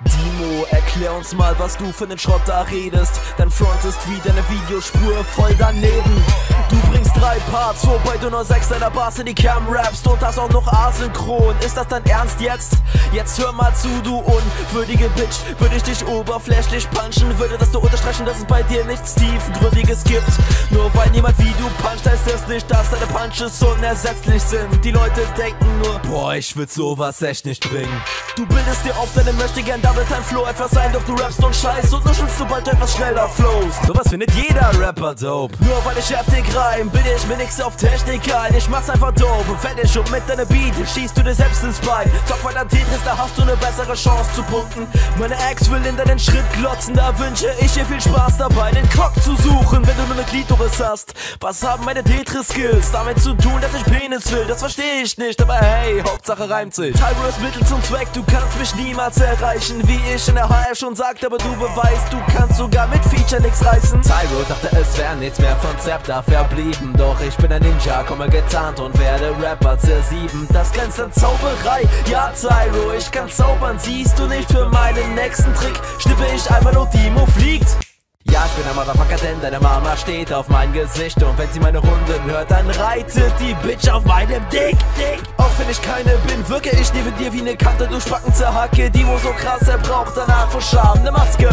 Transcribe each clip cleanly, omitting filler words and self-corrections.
Dimo, erklär uns mal, was du für nen Schrott da redest. Dein Front ist wie deine Videospur voll daneben. Du bringst 3 Parts, wobei du nur 6 deiner Bars in die Cam rappst und das auch noch asynchron. Ist das dein Ernst jetzt? Jetzt hör mal zu, du unwürdige Bitch. Würde ich dich oberflächlich punchen, würde das nur unterstreichen, dass es bei dir nichts Tiefgründiges gibt. Nur weil niemand wie du puncht, heißt das nicht, dass deine Punches unersetzlich sind. Die Leute denken nur, boah, ich würd sowas echt nicht bringen. Du bildest dir auf deine Möchtegern Double-Time-Flow etwas ein, doch du rappst und scheißt und nuschelst, sobald du etwas schneller flowst. Sowas findet jeder Rapper dope. Nur weil ich heftig reim, bin ich mir nix auf Technik ein. Ich mach's einfach dope und fertig und mit deiner Beat schießt du dir selbst ins Bein. Zock weiter Tetris, da hast du ne bessere Chance zu punkten. Meine Ex will in deinen Schritt glotzen, da wünsche ich dir viel Spaß dabei, den Cock zu suchen, wenn du nur ne Klitoris hast. Was haben meine Tetris-Skills damit zu tun, dass ich Penis will? Das verstehe ich nicht, aber hey, Hauptsache reimt sich. Tyro ist Mittel zum Zweck, du kannst mich niemals erreichen. Wie ich in der HR schon sagte, aber du beweist, du kannst sogar mit Feature nix reißen. Tyro dachte, es wäre nichts mehr von Zepter verblieben, doch ich bin ein Ninja, komme getarnt und werde Rapper zersieben. Das grenzt an Zauberei, ja Tyro, ich kann zaubern, siehst du nicht? Für meinen nächsten Trick schnippe ich einmal und Dimo fliegt. Ja, ich bin ein Motherfucker, denn deine Mama steht auf mein Gesicht und wenn sie meine Runden hört, dann reitet die Bitch auf meinem Dick. Auch wenn ich keine bin, wirke ich neben dir wie ne Kante, du Spacken zerhacke. Dimo so krass, er braucht danach vor Scham ne Maske.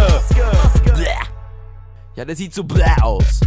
Ja, der sieht so bläh aus.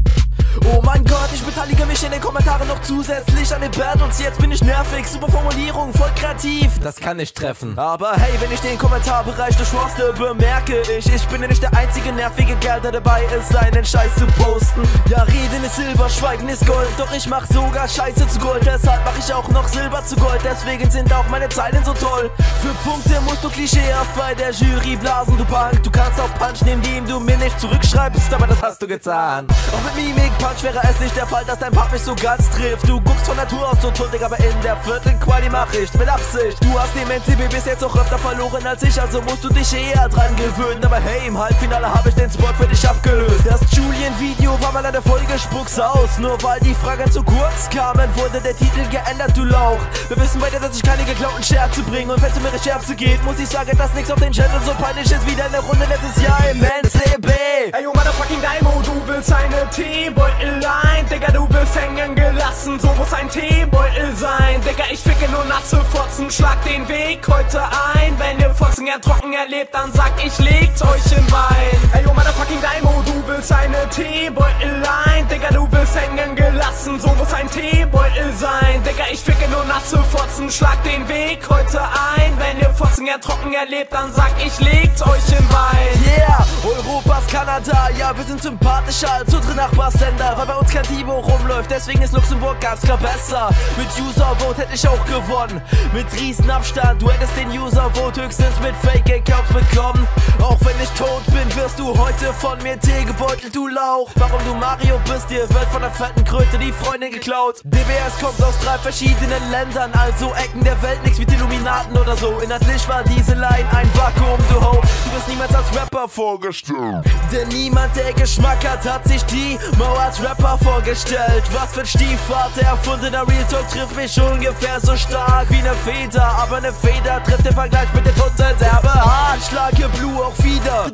Oh mein Gott, ich beteilige mich in den Kommentaren noch zusätzlich an den Battles. Jetzt bin ich nervig, super Formulierung, voll kreativ. Das kann nicht treffen. Aber hey, wenn ich den Kommentarbereich durchforste, bemerke ich bin ja nicht der einzige nervige Kerl, der dabei ist, seinen Scheiß zu posten. Ja, Reden ist Silber, Schweigen ist Gold, doch ich mach sogar Scheiße zu Gold. Deshalb mach ich auch noch Silber zu Gold, deswegen sind auch meine Zeilen so toll. Für Punkte musst du klischeehaft bei der Jury blasen, du Punk. Du kannst auch Punch nehmen, indem du mir nicht zurückschreibst, aber das hast du getan. Auch mit Mimik Punch wäre es nicht der Fall, dass dein Part mich so ganz trifft. Du guckst von Natur aus so tuntig, aber in der vierten Quali mach ich mit Absicht. Du hast dem NCB bis jetzt auch öfter verloren als ich, also musst du dich eher dran gewöhnen. Aber hey, im Halbfinale habe ich den Spot für dich abgelöst. Das Julian-Video war mal eine Folge Spucks aus. Nur weil die Fragen zu kurz kamen, wurde der Titel geändert, du Lauch. Wir wissen beide, dass ich keine geklauten Scherze bringe. Und wenn es um ihre Scherze geht, muss ich sagen, dass nichts auf den Channel so peinlich ist wie deine Runde letztes Jahr im NCB. Ey, yo, motherfucking Daimo, du willst eine Teebeutel-Line. Digga, du wirst hängen gelassen, so muss ein Teebeutel sein. Digga, ich ficke nur nasse Fotzen, schlag den Weg heute ein. Wenn ihr Fotzen ja trocken erlebt, dann sag ich, legt euch in Wein. Ey, yo, motherfucking Daimo, du willst eine Teebeutel-Line. Digga, du wirst hängen gelassen, so muss ein Teebeutel sein. Digga, ich ficke nur nasse Fotzen, schlag den Weg heute ein. Wenn ihr Fotzen ja trocken erlebt, dann sag ich, legt euch in Wein. Yeah, Europas Kanada, ja, wir sind sympathischer als unsere Nachbarsländer, weil bei uns kein Dimo rumläuft, deswegen ist Luxemburg ganz klar besser. Mit User-Vote hätte ich auch gewonnen, mit Riesenabstand. Du hättest den User-Vote höchstens mit Fake-Accounts bekommen. Auch wenn ich tot bin, wirst du heute von mir Tee gebeutelt, du Lauch. Warum du Mario bist, dir wird von der fetten Kröte die Freundin geklaut. DBS kommt aus 3 verschiedenen Ländern, also Ecken der Welt, nichts mit Illuminaten oder so. Inhaltlich war diese Line ein Vakuum, du Ho. Du wirst niemals als Rapper vorgestellt, denn niemand, der Geschmack hat sich Dimo als Rapper vorgestellt. Was für ein Stiefvater erfundener Real Talk trifft mich ungefähr so stark wie ne Feder, aber ne Feder trifft im Vergleich mit den Tunneln derbe hart. Schlage Blue auch wieder.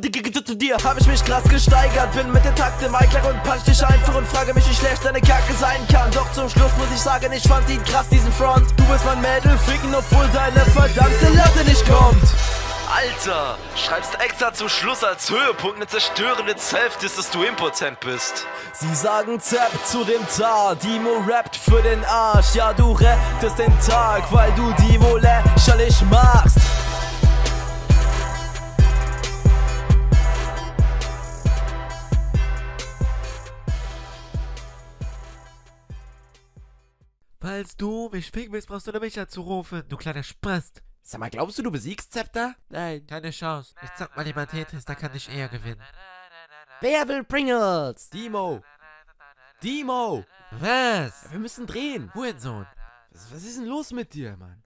Zu dir hab ich mich krass gesteigert, bin mit der Takt im Einklang und punch dich einfach und frage mich, wie schlecht deine Kacke sein kann. Doch zum Schluss muss ich sagen, ich fand ihn krass, diesen Front. Du bist mein Mädel, ficken, obwohl deine verdammte Latte nicht kommt. Alter, schreibst extra zum Schluss als Höhepunkt eine zerstörende Self-Diss, dass du impotent bist. Sie sagen Zap zu dem Tar, Dimo rappt für den Arsch. Ja, du rettest den Tag, weil du Dimo lächerlich machst. Falls du mich ficken willst, brauchst du nur mich anzurufen, du kleiner Spast. Sag mal, glaubst du, du besiegst Zepter? Nein, keine Chance. Ich sag mal jemand Tetris, da kann ich eher gewinnen. Wer will Pringles? Dimo! Dimo! Was? Wir müssen drehen. Hurensohn. Was ist denn los mit dir, Mann?